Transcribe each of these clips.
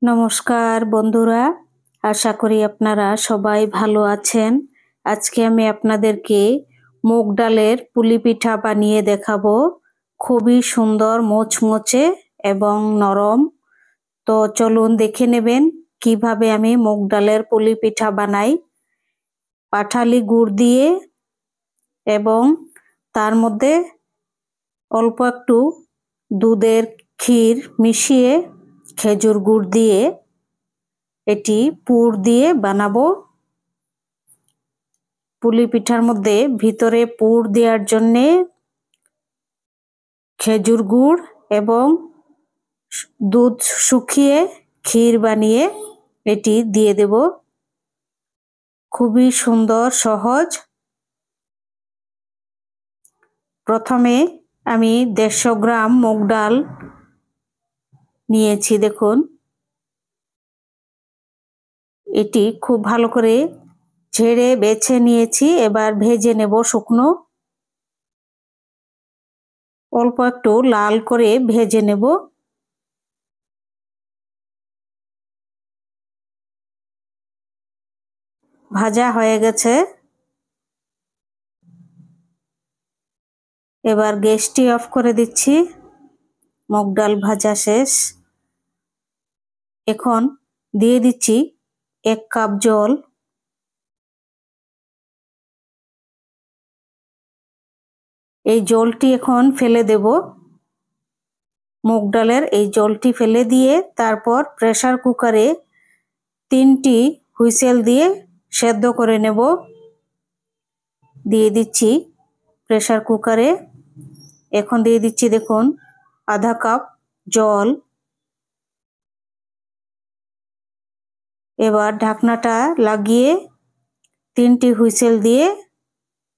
নমস্কার বন্ধুরা, আশা করি আপনারা সবাই ভালো আছেন। আজকে আমি আপনাদেরকে মুগ ডালের পুলি পিঠা বানিয়ে দেখাবো। খুবই সুন্দর, মোচমোচে এবং নরম। তো চলুন দেখে নেবেন কিভাবে আমি মুগ ডালের পুলি পিঠা বানাই। পাটালি গুড় দিয়ে এবং তার মধ্যে অল্প একটু দুধের ক্ষীর মিশিয়ে খেজুর গুড় দিয়ে এটি পুর দিয়ে বানাবো। পুলি পিঠার মধ্যে ভিতরে পুর দেওয়ার জন্যে খেজুর গুড় এবং দুধ শুকিয়ে ক্ষীর বানিয়ে এটি দিয়ে দেব। খুবই সুন্দর, সহজ। প্রথমে আমি 150 গ্রাম মুগ ডাল নিয়েছি। দেখুন, এটি খুব ভালো করে ঝেড়ে বেছে নিয়েছি। এবার ভেজে নেব শুকনো। অল্প একটু লাল করে ভেজে নেব। ভাজা হয়ে গেছে। এবার গ্যাসটি অফ করে দিচ্ছি। মুগ ডাল ভাজা শেষ। এখন দিয়ে দিচ্ছি 1 কাপ জল। এই জলটি এখন ফেলে দেব। মুগ ডালের এই জলটি ফেলে দিয়ে তারপর প্রেসার কুকারে 3টি হুইসেল দিয়ে সেদ্ধ করে নেব। দিয়ে দিচ্ছি প্রেসার কুকারে। এখন দিয়ে দিচ্ছি, দেখুন, আধা কাপ জল। এবার ঢাকনাটা লাগিয়ে 3টি হুইসেল দিয়ে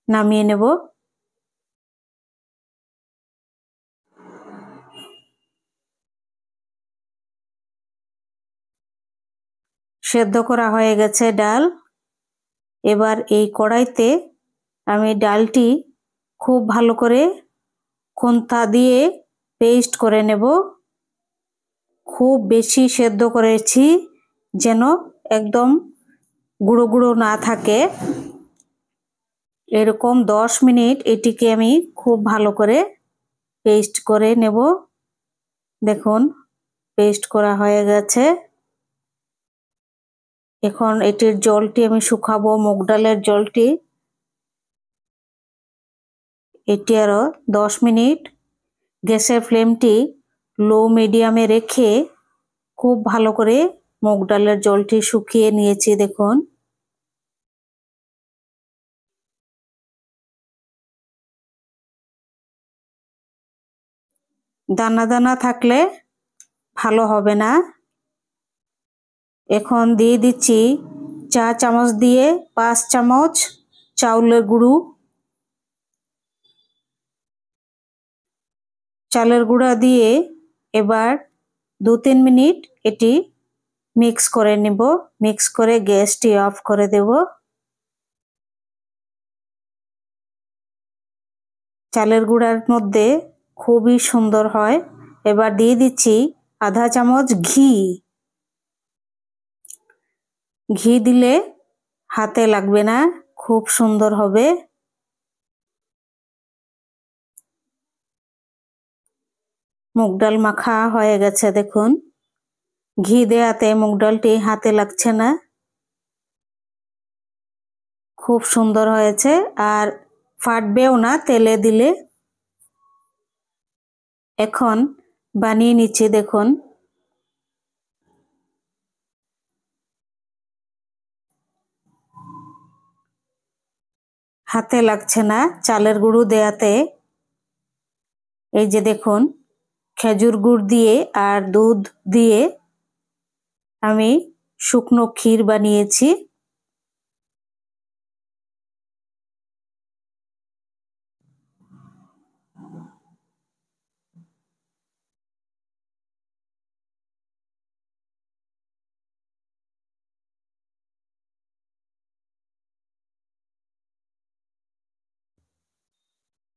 নামিয়ে নেব। সেদ্ধ করা হয়ে গেছে ডাল। এবার এই কড়াইতে আমি ডালটি খুব ভালো করে খুন্তা দিয়ে পেস্ট করে নেব। খুব বেশি সেদ্ধ করেছি যেন একদম গুঁড়ো গুঁড়ো না থাকে। এরকম 10 মিনিট এটিকে আমি খুব ভালো করে পেস্ট করে নেব। দেখুন, পেস্ট করা হয়ে গেছে। এখন এটির জলটি আমি শুকাবো, মুগ ডালের জলটি। এটি আরও 10 মিনিট গ্যাসের ফ্লেমটি লো মিডিয়ামে রেখে খুব ভালো করে মুগ ডালের জলটি শুকিয়ে নিয়েছি। দেখুন, দানা দানা থাকলে ভালো হবে না। এখন দিয়ে দিচ্ছি চা চামচ দিয়ে 5 চামচ চাউলের গুঁড়ো। চালের গুঁড়া দিয়ে এবার 2-3 মিনিট এটি মিক্স করে নেব। মিক্স করে গ্যাসটি অফ করে দেব। চালের গুঁড়ার মধ্যে খুবই সুন্দর হয়। এবার দিয়ে দিচ্ছি আধা চামচ ঘি। ঘি দিলে হাতে লাগবে না, খুব সুন্দর হবে। মুগ ডাল মাখা হয়ে গেছে। দেখুন, ঘি দেওয়াতে মুগ ডালটি হাতে লাগছে না। খুব সুন্দর হয়েছে আর ফাটবেও না তেলে দিলে। এখন বানিয়ে নিচ্ছি। দেখুন, হাতে লাগছে না চালের গুঁড়ো দেয়াতে। এই যে দেখুন, খেজুর গুড় দিয়ে আর দুধ দিয়ে আমি শুকনো ক্ষীর বানিয়েছি।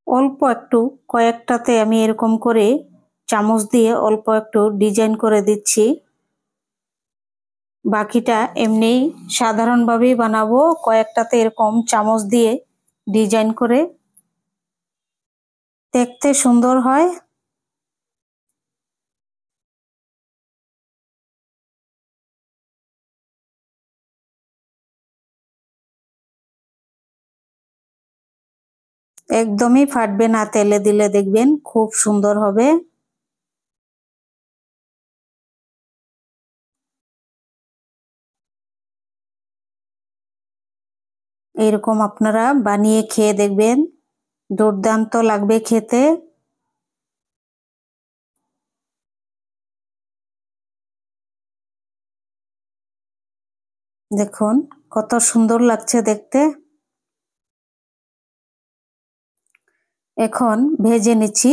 অল্প একটু, কয়েকটাতে আমি এরকম করে চামচ দিয়ে অল্প একটু ডিজাইন করে দিচ্ছি। বাকিটা এমনি সাধারণভাবেই বানাবো, কয়েকটাতে এরকম চামচ দিয়ে ডিজাইন করে, দেখতে সুন্দর হয়। একদমই ফাটবে না, তেলে দিলে দেখবেন খুব সুন্দর হবে। এরকম আপনারা বানিয়ে খেয়ে দেখবেন, দুর্দান্ত লাগবে খেতে। দেখুন কত সুন্দর লাগছে দেখতে। এখন ভেজে নিচ্ছি।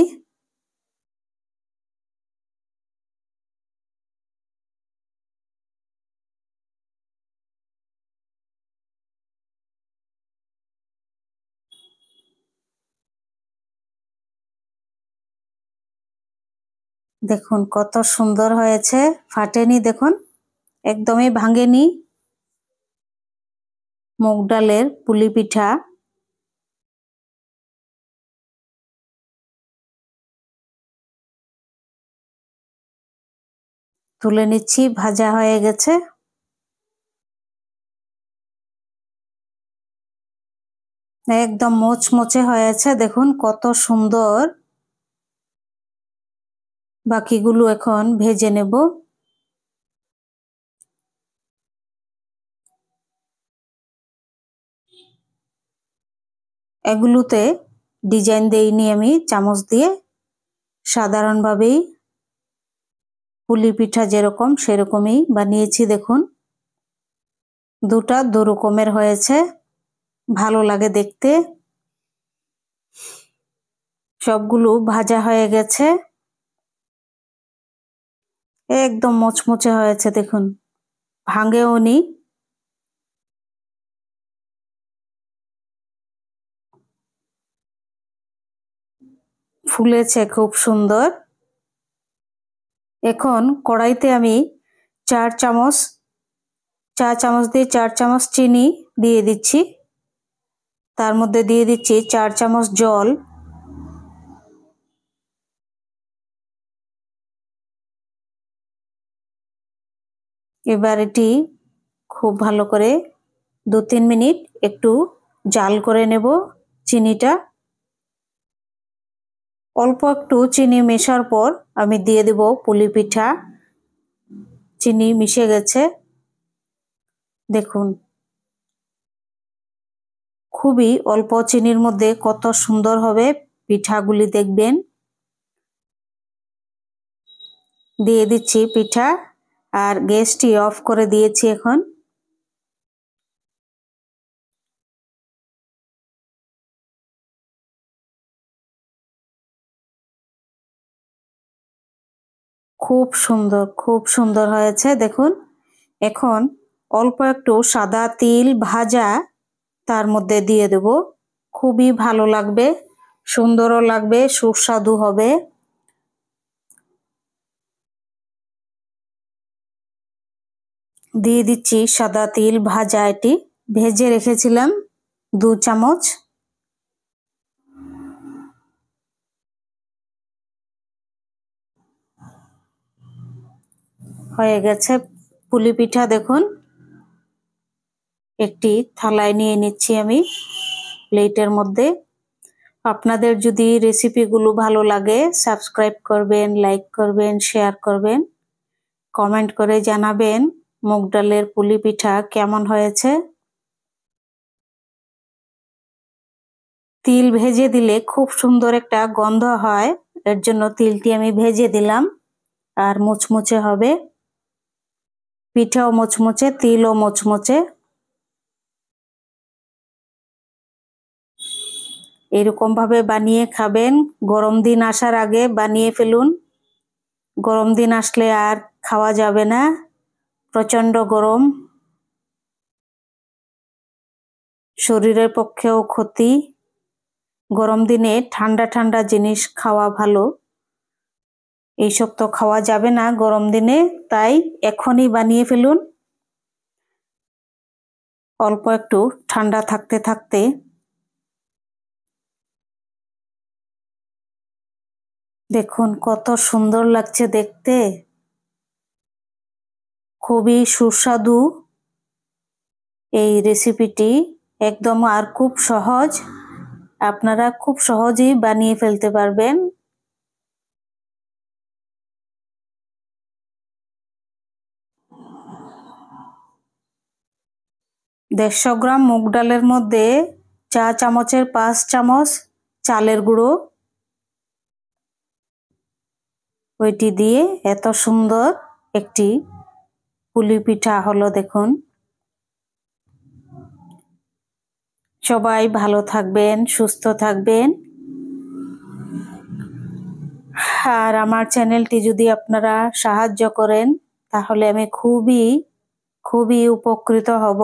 দেখুন কত সুন্দর হয়েছে, ফাটেনি, দেখুন একদমই ভাঙেনি। মুগ ডালের পুলি পিঠা তুলে নিচ্ছি, ভাজা হয়ে গেছে। একদম মোচমোচে হয়েছে, দেখুন কত সুন্দর। বাকিগুলো এখন ভেজে নেব। এগুলোতে ডিজাইন দেইনি আমি চামচ দিয়ে, সাধারণভাবেই পুলি পিঠা যেরকম সেরকমই বানিয়েছি। দেখুন দুটা দু রকমের হয়েছে, ভালো লাগে দেখতে। সবগুলো ভাজা হয়ে গেছে, একদম মোচমোচে হয়েছে, দেখুন ভাঙেও নি। ফুলেছে খুব সুন্দর। এখন কড়াইতে আমি চা চামচ দিয়ে 4 চামচ চিনি দিয়ে দিচ্ছি। তার মধ্যে দিয়ে দিচ্ছি 4 চামচ জল। এবার এটি খুব ভালো করে 2-3 মিনিট একটু জাল করে নেব চিনিটা। অল্প একটু চিনি মেশার পর আমি দিয়ে দেব পুলি পিঠা। চিনি মিশে গেছে, দেখুন খুবই অল্প চিনির মধ্যে কত সুন্দর হবে পিঠাগুলি, দেখবেন। দিয়ে দিচ্ছি পিঠা, আর গ্যাসটি অফ করে দিয়েছি। এখন খুব সুন্দর হয়েছে, দেখুন। এখন অল্প একটু সাদা তিল ভাজা তার মধ্যে দিয়ে দেব, খুবই ভালো লাগবে, সুন্দরও লাগবে, সুস্বাদু হবে। দিয়ে দিচ্ছি সাদা তিল ভাজা, এটি ভেজে রেখেছিলাম 2 চামচ। হয়ে গেছে পুলি পিঠা, দেখুন। একটি থালায় নিয়ে নিচ্ছি আমি প্লেটের মধ্যে। আপনাদের যদি রেসিপিগুলো ভালো লাগে সাবস্ক্রাইব করবেন, লাইক করবেন, শেয়ার করবেন, কমেন্ট করে জানাবেন মুগ ডালের পুলি পিঠা কেমন হয়েছে। তিল ভেজে দিলে খুব সুন্দর একটা গন্ধ হয়, এর জন্য তিলটি আমি ভেজে দিলাম। আর মুচমুচে হবে, পিঠাও মুচমুচে, তিলও মুচমুচে। এরকম ভাবে বানিয়ে খাবেন, গরম দিন আসার আগে বানিয়ে ফেলুন। গরম দিন আসলে আর খাওয়া যাবে না, প্রচন্ড গরম, শরীরের পক্ষেও ক্ষতি। গরম দিনে ঠান্ডা ঠান্ডা জিনিস খাওয়া ভালো, এইসব তো খাওয়া যাবে না গরম দিনে, তাই এখনই বানিয়ে ফেলুন। অল্প একটু ঠান্ডা থাকতে থাকতে দেখুন কত সুন্দর লাগছে দেখতে, খুবই সুস্বাদু এই রেসিপিটি, একদম আর খুব সহজ, আপনারা খুব সহজেই বানিয়ে ফেলতে পারবেন। 150 গ্রাম মুগ ডালের মধ্যে চা চামচের 5 চামচ চালের গুঁড়ো, ওইটি দিয়ে এত সুন্দর একটি পুলি পিঠা হলো দেখুন। সবাই ভালো থাকবেন, সুস্থ থাকবেন। আর আমার চ্যানেলটি যদি আপনারা সাহায্য করেন তাহলে আমি খুবই উপকৃত হব।